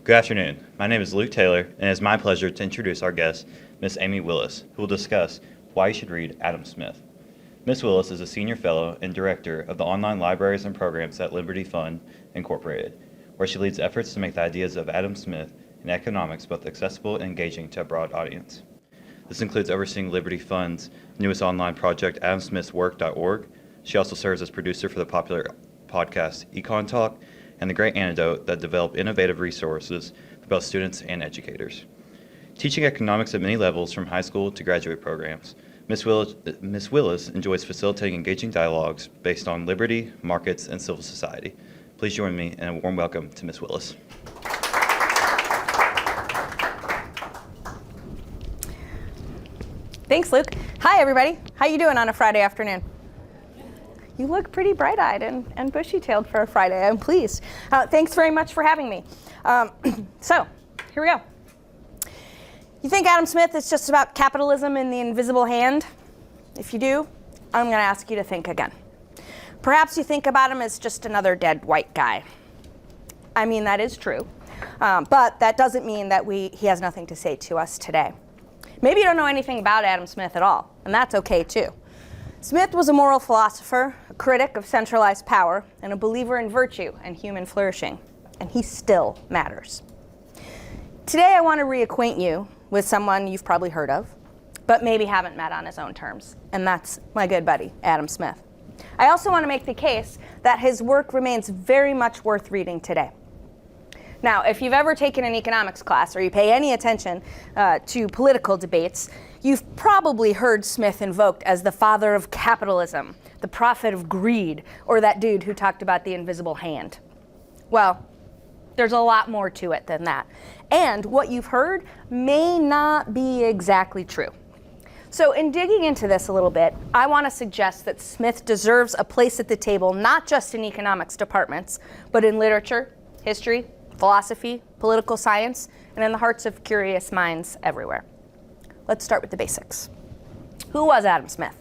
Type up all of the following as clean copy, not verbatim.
Good afternoon. My name is Luke Taylor, and it is my pleasure to introduce our guest, Ms. Amy Willis, who will discuss why you should read Adam Smith. Ms. Willis is a senior fellow and director of the online libraries and programs at Liberty Fund, Incorporated, where she leads efforts to make the ideas of Adam Smith and economics both accessible and engaging to a broad audience. This includes overseeing Liberty Fund's newest online project, adamsmithswork.org. She also serves as producer for the popular podcast Econ Talk and The Great Antidote that develop innovative resources for both students and educators. Teaching economics at many levels from high school to graduate programs, Ms. Willis enjoys facilitating engaging dialogues based on liberty, markets, and civil society. Please join me in a warm welcome to Ms. Willis. Thanks, Luke. Hi, everybody. How you doing on a Friday afternoon? You look pretty bright-eyed and bushy-tailed for a Friday. I'm pleased. Thanks very much for having me. So, here we go. You think Adam Smith is just about capitalism in the invisible hand? If you do, I'm going to ask you to think again. Perhaps you think about him as just another dead white guy. I mean, that is true. But that doesn't mean that he has nothing to say to us today. Maybe you don't know anything about Adam Smith at all, and that's okay too. Smith was a moral philosopher, a critic of centralized power, and a believer in virtue and human flourishing, and he still matters. Today I want to reacquaint you with someone you've probably heard of, but maybe haven't met on his own terms, and that's my good buddy, Adam Smith. I also want to make the case that his work remains very much worth reading today. Now, if you've ever taken an economics class or you pay any attention to political debates, you've probably heard Smith invoked as the father of capitalism, the prophet of greed, or that dude who talked about the invisible hand. Well, there's a lot more to it than that. And what you've heard may not be exactly true. So in digging into this a little bit, I want to suggest that Smith deserves a place at the table, not just in economics departments, but in literature, history, philosophy, political science, and in the hearts of curious minds everywhere. Let's start with the basics. Who was Adam Smith?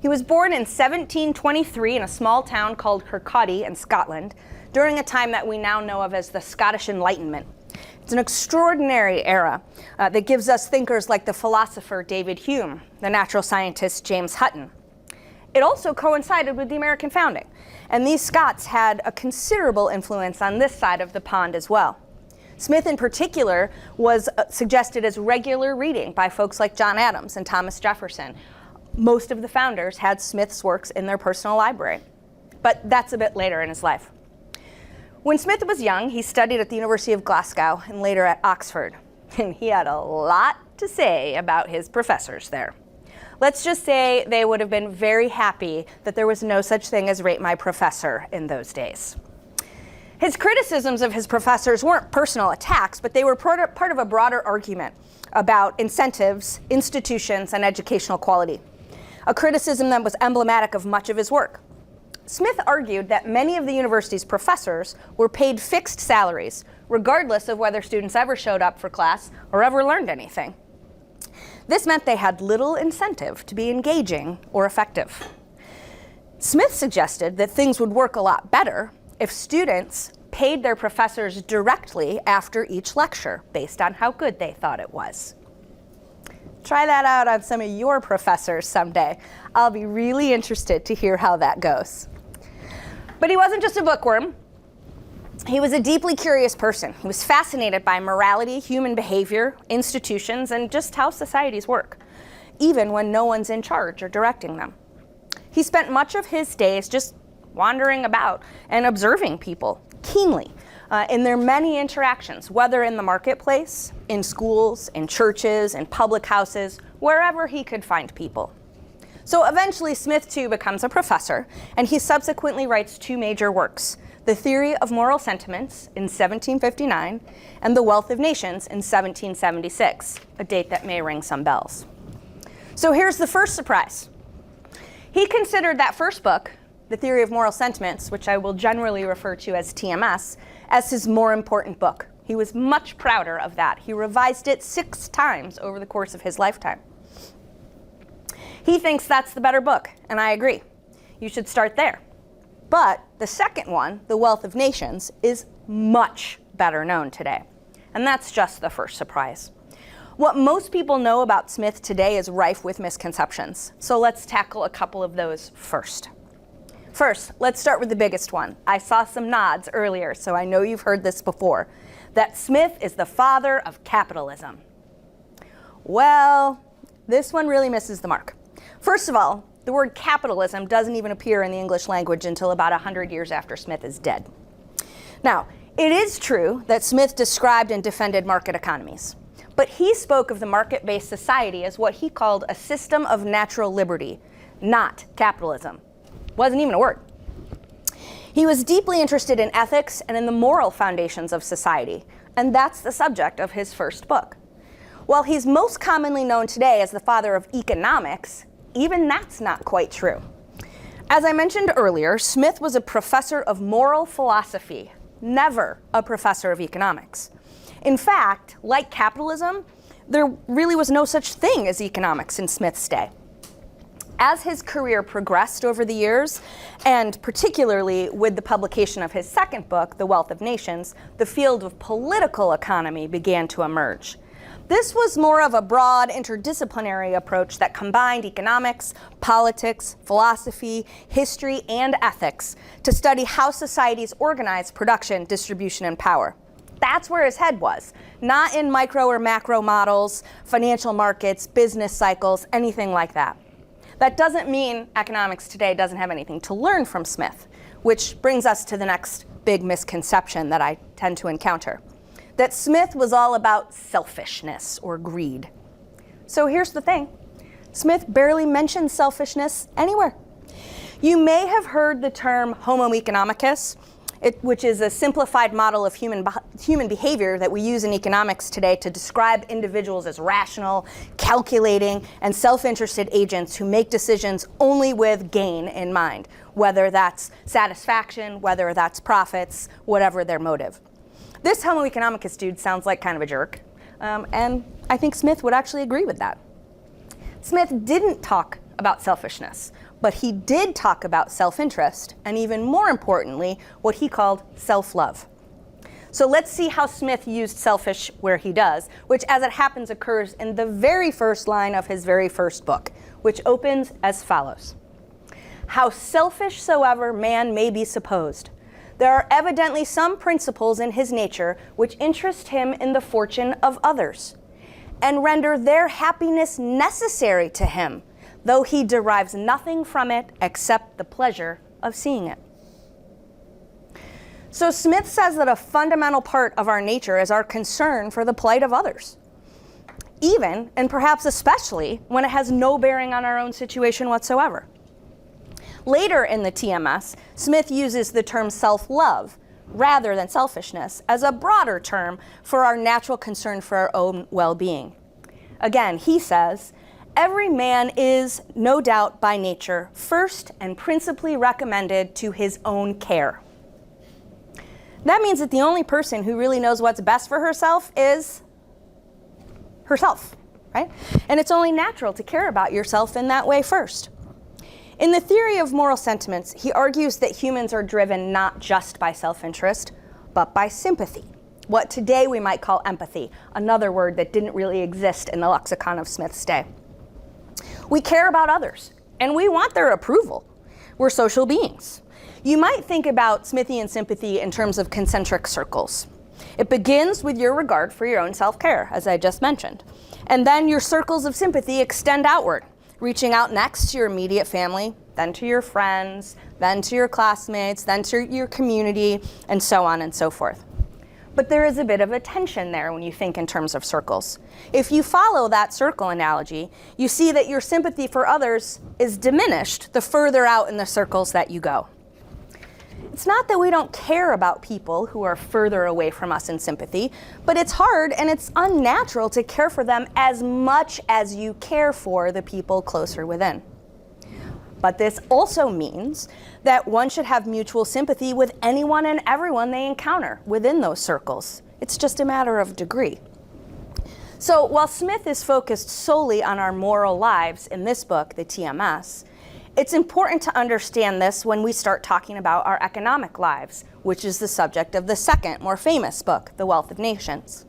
He was born in 1723 in a small town called Kirkcaldy in Scotland during a time that we now know of as the Scottish Enlightenment. It's an extraordinary era that gives us thinkers like the philosopher David Hume, the natural scientist James Hutton. It also coincided with the American founding, and these Scots had a considerable influence on this side of the pond as well. Smith in particular was suggested as regular reading by folks like John Adams and Thomas Jefferson. Most of the founders had Smith's works in their personal library, but that's a bit later in his life. When Smith was young, he studied at the University of Glasgow and later at Oxford, and he had a lot to say about his professors there. Let's just say they would have been very happy that there was no such thing as rate my professor in those days. His criticisms of his professors weren't personal attacks, but they were part of a broader argument about incentives, institutions, and educational quality, a criticism that was emblematic of much of his work. Smith argued that many of the university's professors were paid fixed salaries, regardless of whether students ever showed up for class or ever learned anything. This meant they had little incentive to be engaging or effective. Smith suggested that things would work a lot better if students paid their professors directly after each lecture based on how good they thought it was. Try that out on some of your professors someday. I'll be really interested to hear how that goes. But he wasn't just a bookworm. He was a deeply curious person. He was fascinated by morality, human behavior, institutions, and just how societies work, even when no one's in charge or directing them. He spent much of his days just wandering about and observing people keenly in their many interactions, whether in the marketplace, in schools, in churches, in public houses, wherever he could find people. So eventually Smith too becomes a professor, and he subsequently writes two major works: The Theory of Moral Sentiments in 1759 and The Wealth of Nations in 1776, a date that may ring some bells. So here's the first surprise. He considered that first book, The Theory of Moral Sentiments, which I will generally refer to as TMS, as his more important book. He was much prouder of that. He revised it 6 times over the course of his lifetime. He thinks that's the better book, and I agree. You should start there. But the second one, The Wealth of Nations, is much better known today. And that's just the first surprise. What most people know about Smith today is rife with misconceptions. So let's tackle a couple of those first. First, let's start with the biggest one. I saw some nods earlier, so I know you've heard this before, that Smith is the father of capitalism. Well, this one really misses the mark. First of all, the word capitalism doesn't even appear in the English language until about 100 years after Smith is dead. Now, it is true that Smith described and defended market economies, but he spoke of the market-based society as what he called a system of natural liberty, not capitalism. Wasn't even a word. He was deeply interested in ethics and in the moral foundations of society, and that's the subject of his first book. While he's most commonly known today as the father of economics, even that's not quite true. As I mentioned earlier, Smith was a professor of moral philosophy, never a professor of economics. In fact, like capitalism, there really was no such thing as economics in Smith's day. As his career progressed over the years, and particularly with the publication of his second book, The Wealth of Nations, the field of political economy began to emerge. This was more of a broad, interdisciplinary approach that combined economics, politics, philosophy, history, and ethics to study how societies organize production, distribution, and power. That's where his head was, not in micro or macro models, financial markets, business cycles, anything like that. That doesn't mean economics today doesn't have anything to learn from Smith, which brings us to the next big misconception that I tend to encounter, that Smith was all about selfishness or greed. So here's the thing. Smith barely mentions selfishness anywhere. You may have heard the term homo economicus, which is a simplified model of human behavior that we use in economics today to describe individuals as rational, calculating, and self-interested agents who make decisions only with gain in mind, whether that's satisfaction, whether that's profits, whatever their motive. This homo economicus dude sounds like kind of a jerk, and I think Smith would actually agree with that. Smith didn't talk about selfishness, but he did talk about self-interest, and even more importantly, what he called self-love. So let's see how Smith used selfish where he does, which as it happens occurs in the very first line of his very first book, which opens as follows. How selfish soever man may be supposed, there are evidently some principles in his nature which interest him in the fortune of others, and render their happiness necessary to him, though he derives nothing from it except the pleasure of seeing it. So Smith says that a fundamental part of our nature is our concern for the plight of others, even, and perhaps especially, when it has no bearing on our own situation whatsoever. Later in the TMS, Smith uses the term self-love rather than selfishness as a broader term for our natural concern for our own well-being. Again, he says, every man is, no doubt by nature, first and principally recommended to his own care. That means that the only person who really knows what's best for herself is herself, right? And it's only natural to care about yourself in that way first. In the theory of moral sentiments, he argues that humans are driven not just by self-interest, but by sympathy, what today we might call empathy, another word that didn't really exist in the lexicon of Smith's day. We care about others, and we want their approval. We're social beings. You might think about Smithian sympathy in terms of concentric circles. It begins with your regard for your own self-care, as I just mentioned. And then your circles of sympathy extend outward, reaching out next to your immediate family, then to your friends, then to your classmates, then to your community, and so on and so forth. But there is a bit of a tension there when you think in terms of circles. If you follow that circle analogy, you see that your sympathy for others is diminished the further out in the circles that you go. It's not that we don't care about people who are further away from us in sympathy, but it's hard and it's unnatural to care for them as much as you care for the people closer within. But this also means that one should have mutual sympathy with anyone and everyone they encounter within those circles. It's just a matter of degree. So while Smith is focused solely on our moral lives in this book, the TMS, it's important to understand this when we start talking about our economic lives, which is the subject of the second, more famous book, The Wealth of Nations.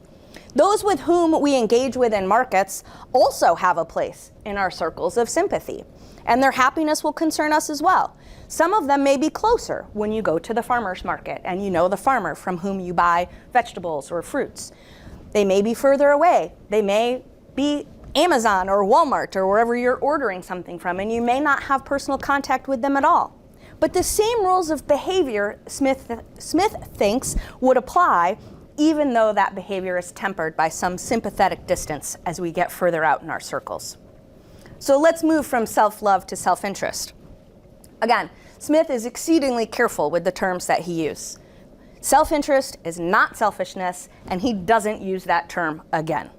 Those with whom we engage with in markets also have a place in our circles of sympathy, and their happiness will concern us as well. Some of them may be closer when you go to the farmer's market and you know the farmer from whom you buy vegetables or fruits. They may be further away. They may be Amazon or Walmart or wherever you're ordering something from, and you may not have personal contact with them at all. But the same rules of behavior Smith thinks would apply even though that behavior is tempered by some sympathetic distance as we get further out in our circles. So let's move from self-love to self-interest. Again, Smith is exceedingly careful with the terms that he uses. Self-interest is not selfishness, and he doesn't use that term again.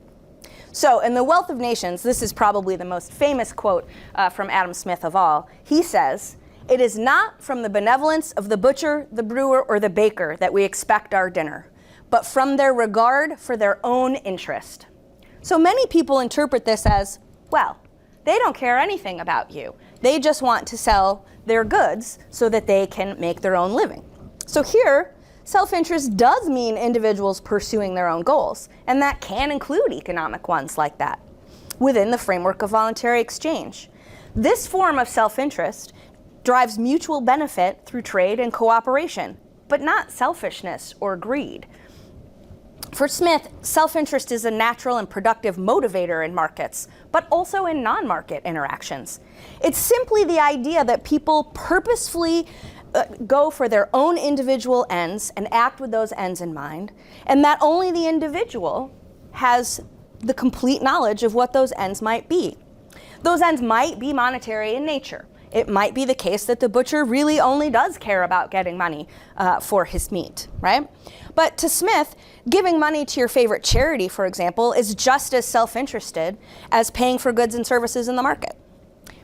So in The Wealth of Nations, this is probably the most famous quote from Adam Smith of all. He says, "It is not from the benevolence of the butcher, the brewer, or the baker that we expect our dinner, but from their regard for their own interest." So many people interpret this as, well, they don't care anything about you. They just want to sell their goods so that they can make their own living. So here, self-interest does mean individuals pursuing their own goals, and that can include economic ones like that, within the framework of voluntary exchange. This form of self-interest drives mutual benefit through trade and cooperation, but not selfishness or greed. For Smith, self-interest is a natural and productive motivator in markets, but also in non-market interactions. It's simply the idea that people purposefully go for their own individual ends and act with those ends in mind, and that only the individual has the complete knowledge of what those ends might be. Those ends might be monetary in nature. It might be the case that the butcher really only does care about getting money for his meat, right? But to Smith, giving money to your favorite charity, for example, is just as self-interested as paying for goods and services in the market.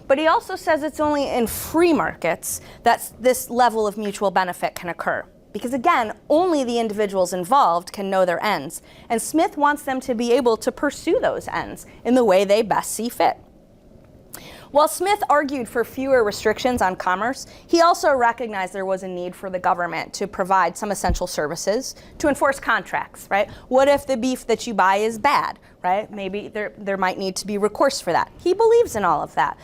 But he also says it's only in free markets that this level of mutual benefit can occur. Because again, only the individuals involved can know their ends, and Smith wants them to be able to pursue those ends in the way they best see fit. While Smith argued for fewer restrictions on commerce, he also recognized there was a need for the government to provide some essential services to enforce contracts, right? What if the beef that you buy is bad, right? Maybe there might need to be recourse for that. He believes in all of that.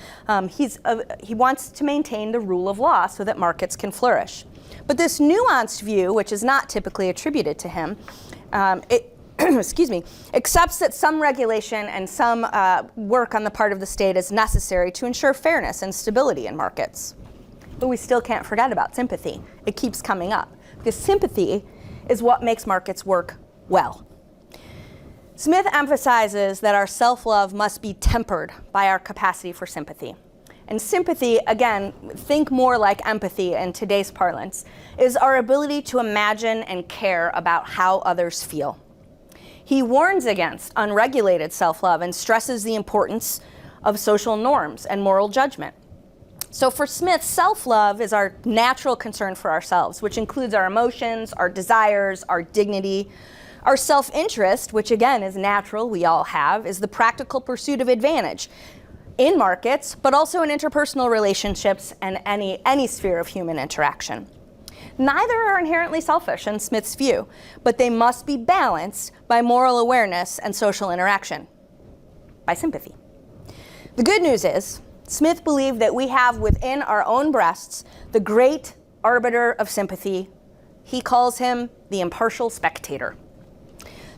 He wants to maintain the rule of law so that markets can flourish. But this nuanced view, which is not typically attributed to him, accepts that some regulation and some work on the part of the state is necessary to ensure fairness and stability in markets. But we still can't forget about sympathy. It keeps coming up, because sympathy is what makes markets work well. Smith emphasizes that our self-love must be tempered by our capacity for sympathy. And sympathy, again, think more like empathy in today's parlance, is our ability to imagine and care about how others feel. He warns against unregulated self-love and stresses the importance of social norms and moral judgment. So for Smith, self-love is our natural concern for ourselves, which includes our emotions, our desires, our dignity. Our self-interest, which again is natural, we all have, is the practical pursuit of advantage in markets, but also in interpersonal relationships and any sphere of human interaction. Neither are inherently selfish in Smith's view, but they must be balanced by moral awareness and social interaction, by sympathy. The good news is, Smith believed that we have within our own breasts the great arbiter of sympathy. He calls him the impartial spectator.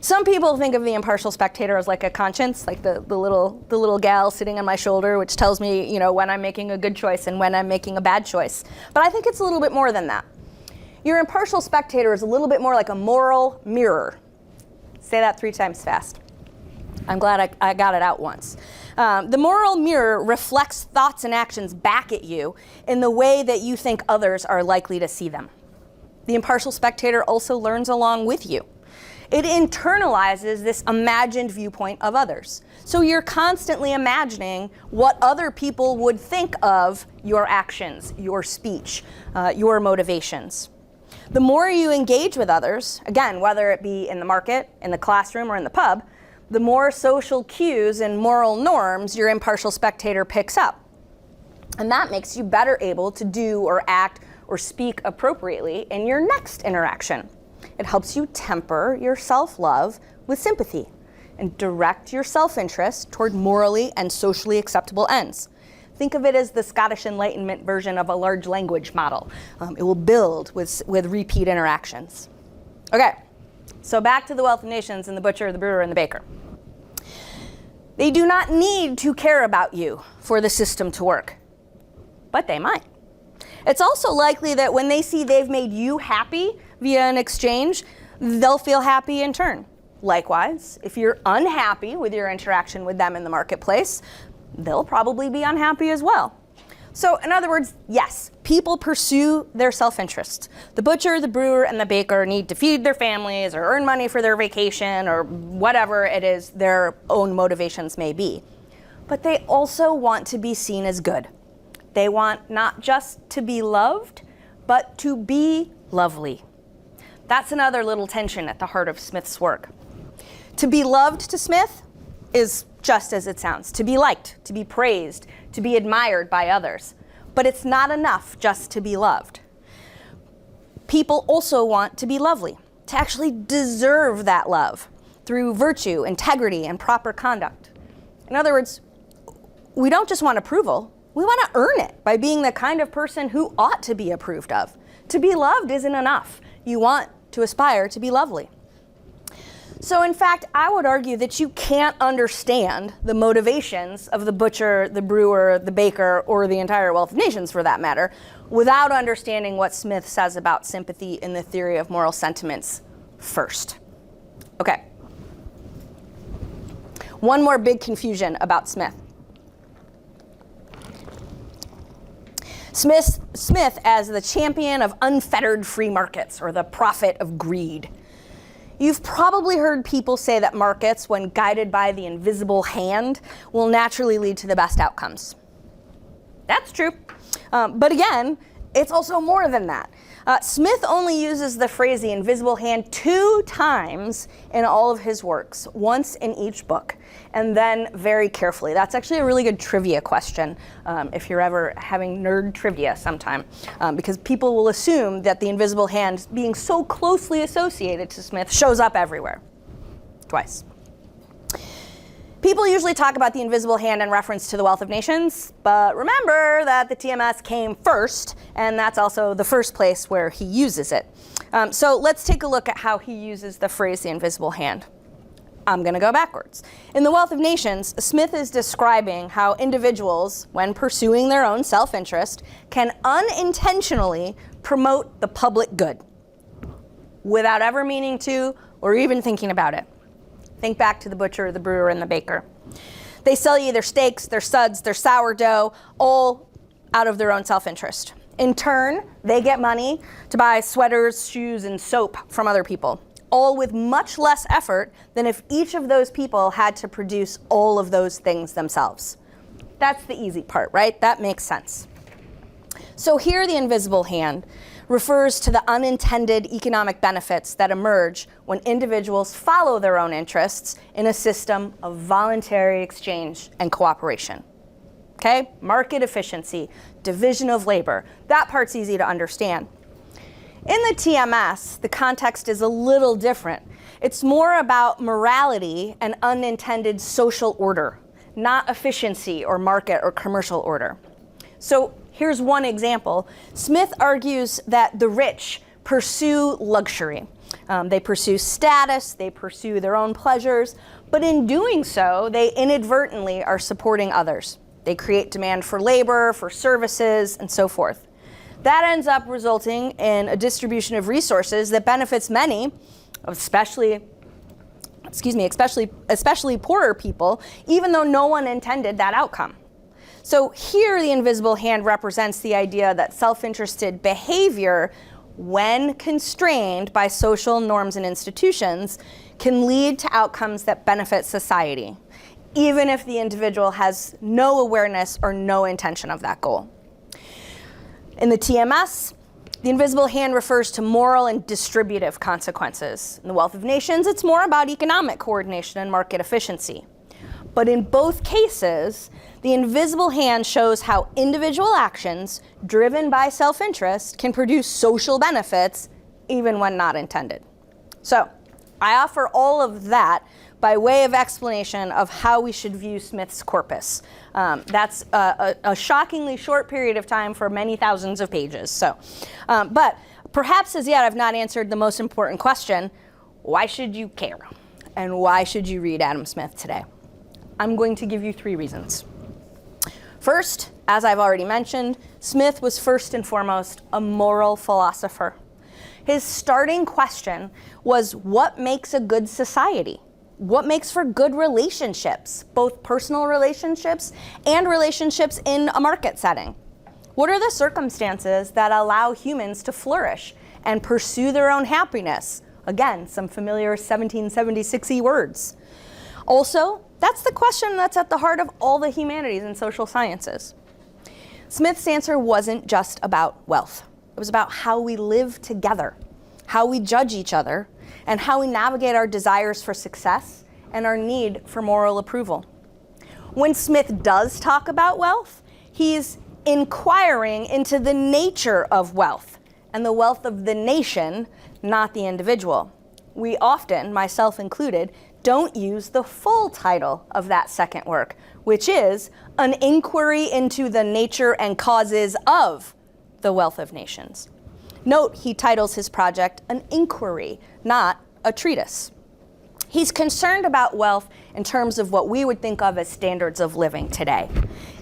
Some people think of the impartial spectator as like a conscience, like the little gal sitting on my shoulder, which tells me, when I'm making a good choice and when I'm making a bad choice. But I think it's a little bit more than that. Your impartial spectator is a little bit more like a moral mirror. Say that 3 times fast. I'm glad I got it out once. The moral mirror reflects thoughts and actions back at you in the way that you think others are likely to see them. The impartial spectator also learns along with you. It internalizes this imagined viewpoint of others. So you're constantly imagining what other people would think of your actions, your speech, your motivations. The more you engage with others, again, whether it be in the market, in the classroom, or in the pub, the more social cues and moral norms your impartial spectator picks up. And that makes you better able to do or act or speak appropriately in your next interaction. It helps you temper your self-love with sympathy and direct your self-interest toward morally and socially acceptable ends. Think of it as the Scottish Enlightenment version of a large language model. It will build with repeat interactions. Okay, so back to the wealth of nations and the butcher, the brewer, and the baker. They do not need to care about you for the system to work, but they might. It's also likely that when they see they've made you happy via an exchange, they'll feel happy in turn. Likewise, if you're unhappy with your interaction with them in the marketplace, they'll probably be unhappy as well. So in other words, yes, people pursue their self-interest. The butcher, the brewer, and the baker need to feed their families or earn money for their vacation or whatever it is their own motivations may be. But they also want to be seen as good. They want not just to be loved, but to be lovely. That's another little tension at the heart of Smith's work. To be loved to Smith is just as it sounds, to be liked, to be praised, to be admired by others. But it's not enough just to be loved. People also want to be lovely, to actually deserve that love through virtue, integrity, and proper conduct. In other words, we don't just want approval, we want to earn it by being the kind of person who ought to be approved of. To be loved isn't enough. You want to aspire to be lovely. So in fact, I would argue that you can't understand the motivations of the butcher, the brewer, the baker, or the entire wealth of nations for that matter, without understanding what Smith says about sympathy in the theory of moral sentiments first. Okay. One more big confusion about Smith. Smith as the champion of unfettered free markets, or the prophet of greed. You've probably heard people say that markets, when guided by the invisible hand, will naturally lead to the best outcomes. That's true. But again, it's also more than that. Smith only uses the phrase the invisible hand 2 times in all of his works, once in each book, and then very carefully. That's actually a really good trivia question if you're ever having nerd trivia sometime, because people will assume that the invisible hand, being so closely associated to Smith, shows up everywhere. Twice. People usually talk about the invisible hand in reference to the wealth of nations, but remember that the TMS came first, and that's also the first place where he uses it. So let's take a look at how he uses the phrase the invisible hand. I'm going to go backwards. In the wealth of nations, Smith is describing how individuals, when pursuing their own self-interest, can unintentionally promote the public good without ever meaning to or even thinking about it. Think back to the butcher, the brewer, and the baker. They sell you their steaks, their suds, their sourdough, all out of their own self-interest. In turn, they get money to buy sweaters, shoes, and soap from other people, all with much less effort than if each of those people had to produce all of those things themselves. That's the easy part, right? That makes sense. So here the invisible hand refers to the unintended economic benefits that emerge when individuals follow their own interests in a system of voluntary exchange and cooperation. Okay? Market efficiency, division of labor. That part's easy to understand. In the TMS, the context is a little different. It's more about morality and unintended social order, not efficiency or market or commercial order. So here's one example. Smith argues that the rich pursue luxury. They pursue status, they pursue their own pleasures, but in doing so, they inadvertently are supporting others. They create demand for labor, for services, and so forth. That ends up resulting in a distribution of resources that benefits many, especially poorer people, even though no one intended that outcome. So here the invisible hand represents the idea that self-interested behavior, when constrained by social norms and institutions, can lead to outcomes that benefit society, even if the individual has no awareness or no intention of that goal. In the TMS, the invisible hand refers to moral and distributive consequences. In the wealth of nations, it's more about economic coordination and market efficiency. But in both cases, the invisible hand shows how individual actions driven by self-interest can produce social benefits even when not intended. So I offer all of that by way of explanation of how we should view Smith's corpus. That's a shockingly short period of time for many thousands of pages. So, but perhaps as yet I've not answered the most important question: why should you care? And why should you read Adam Smith today? I'm going to give you 3 reasons. First, as I've already mentioned, Smith was first and foremost a moral philosopher. His starting question was, what makes a good society? What makes for good relationships, both personal relationships and relationships in a market setting? What are the circumstances that allow humans to flourish and pursue their own happiness? Again, some familiar 1776-y words. Also, that's the question that's at the heart of all the humanities and social sciences. Smith's answer wasn't just about wealth. It was about how we live together, how we judge each other, and how we navigate our desires for success and our need for moral approval. When Smith does talk about wealth, he's inquiring into the nature of wealth and the wealth of the nation, not the individual. We often, myself included, don't use the full title of that second work, which is An Inquiry into the Nature and Causes of the Wealth of Nations. Note he titles his project An Inquiry, not a treatise. He's concerned about wealth in terms of what we would think of as standards of living today.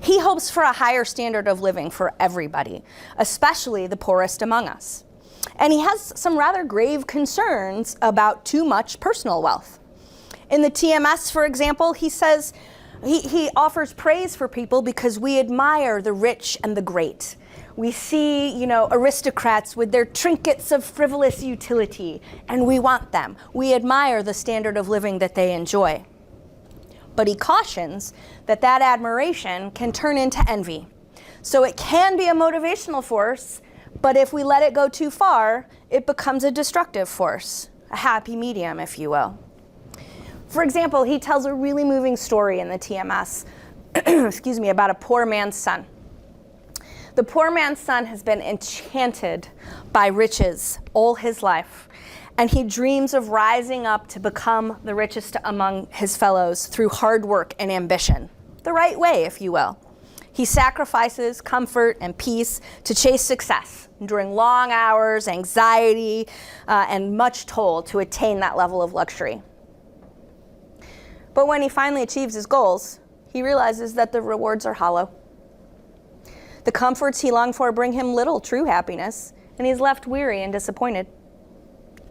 He hopes for a higher standard of living for everybody, especially the poorest among us. And he has some rather grave concerns about too much personal wealth. In the TMS, for example, he says he offers praise for people because we admire the rich and the great. We see, aristocrats with their trinkets of frivolous utility, and we want them. We admire the standard of living that they enjoy. But he cautions that admiration can turn into envy. So it can be a motivational force, but if we let it go too far, it becomes a destructive force, a happy medium, if you will. For example, he tells a really moving story in the TMS, about a poor man's son. The poor man's son has been enchanted by riches all his life, and he dreams of rising up to become the richest among his fellows through hard work and ambition, the right way, if you will. He sacrifices comfort and peace to chase success, enduring long hours, anxiety, and much toil to attain that level of luxury. But when he finally achieves his goals, he realizes that the rewards are hollow. The comforts he longed for bring him little true happiness, and he's left weary and disappointed.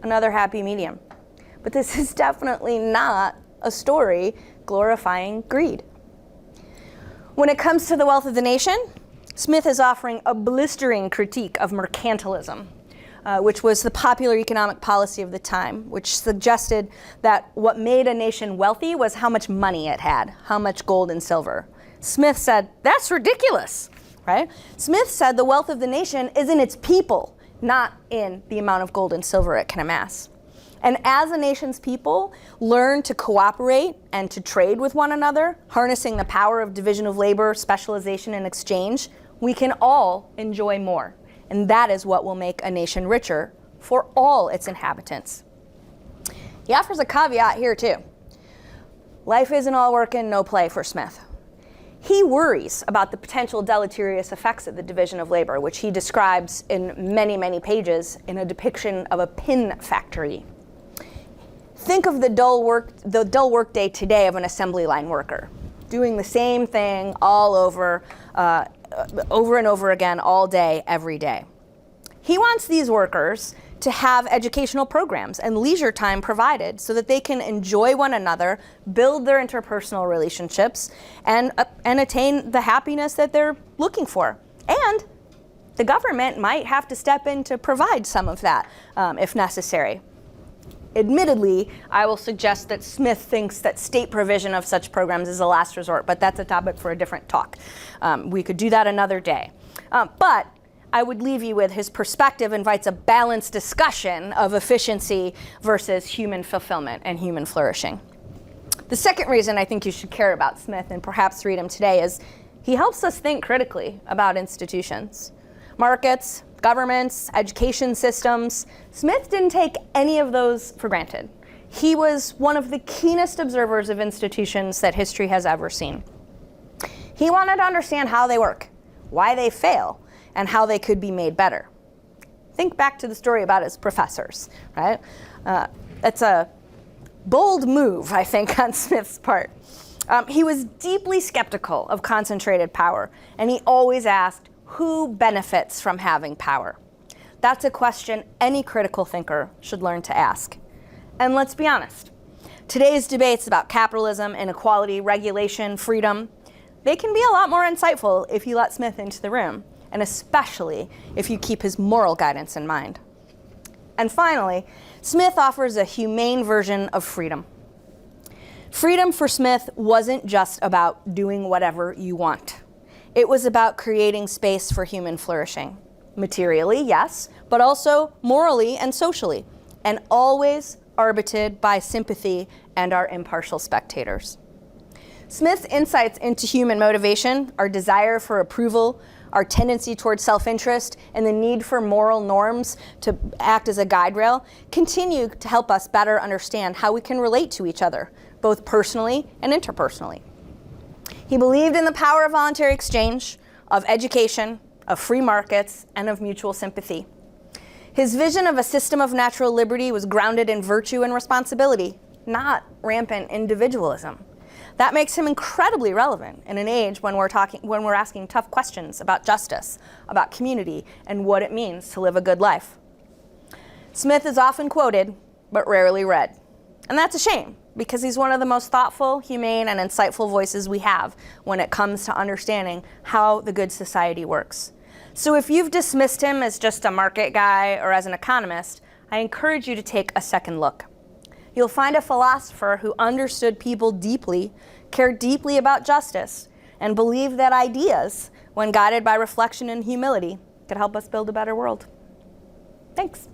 Another happy medium. But this is definitely not a story glorifying greed. When it comes to the wealth of the nation, Smith is offering a blistering critique of mercantilism, which was the popular economic policy of the time, which suggested that what made a nation wealthy was how much money it had, how much gold and silver. Smith said, that's ridiculous, right? Smith said the wealth of the nation is in its people, not in the amount of gold and silver it can amass. And as a nation's people learn to cooperate and to trade with one another, harnessing the power of division of labor, specialization, and exchange, we can all enjoy more. And that is what will make a nation richer for all its inhabitants. He offers a caveat here too. Life isn't all work and no play for Smith. He worries about the potential deleterious effects of the division of labor, which he describes in many, many pages in a depiction of a pin factory. Think of the dull work day today of an assembly line worker, doing the same thing all over and over again, all day, every day. He wants these workers to have educational programs and leisure time provided so that they can enjoy one another, build their interpersonal relationships, and attain the happiness that they're looking for. And the government might have to step in to provide some of that if necessary. Admittedly, I will suggest that Smith thinks that state provision of such programs is a last resort, but that's a topic for a different talk. We could do that another day. But I would leave you with his perspective invites a balanced discussion of efficiency versus human fulfillment and human flourishing. The second reason I think you should care about Smith and perhaps read him today is he helps us think critically about institutions. Markets, governments, education systems. Smith didn't take any of those for granted. He was one of the keenest observers of institutions that history has ever seen. He wanted to understand how they work, why they fail, and how they could be made better. Think back to the story about his professors, right? That's a bold move, I think, on Smith's part. He was deeply skeptical of concentrated power, and he always asked, who benefits from having power? That's a question any critical thinker should learn to ask. And let's be honest, today's debates about capitalism, inequality, regulation, freedom, they can be a lot more insightful if you let Smith into the room, and especially if you keep his moral guidance in mind. And finally, Smith offers a humane version of freedom. Freedom for Smith wasn't just about doing whatever you want. It was about creating space for human flourishing. Materially, yes, but also morally and socially, and always arbitrated by sympathy and our impartial spectators. Smith's insights into human motivation, our desire for approval, our tendency towards self-interest, and the need for moral norms to act as a guide rail continue to help us better understand how we can relate to each other, both personally and interpersonally. He believed in the power of voluntary exchange, of education, of free markets, and of mutual sympathy. His vision of a system of natural liberty was grounded in virtue and responsibility, not rampant individualism. That makes him incredibly relevant in an age when we're asking tough questions about justice, about community, and what it means to live a good life. Smith is often quoted, but rarely read. And that's a shame, because he's one of the most thoughtful, humane, and insightful voices we have when it comes to understanding how the good society works. So if you've dismissed him as just a market guy or as an economist, I encourage you to take a second look. You'll find a philosopher who understood people deeply, cared deeply about justice, and believed that ideas, when guided by reflection and humility, could help us build a better world. Thanks.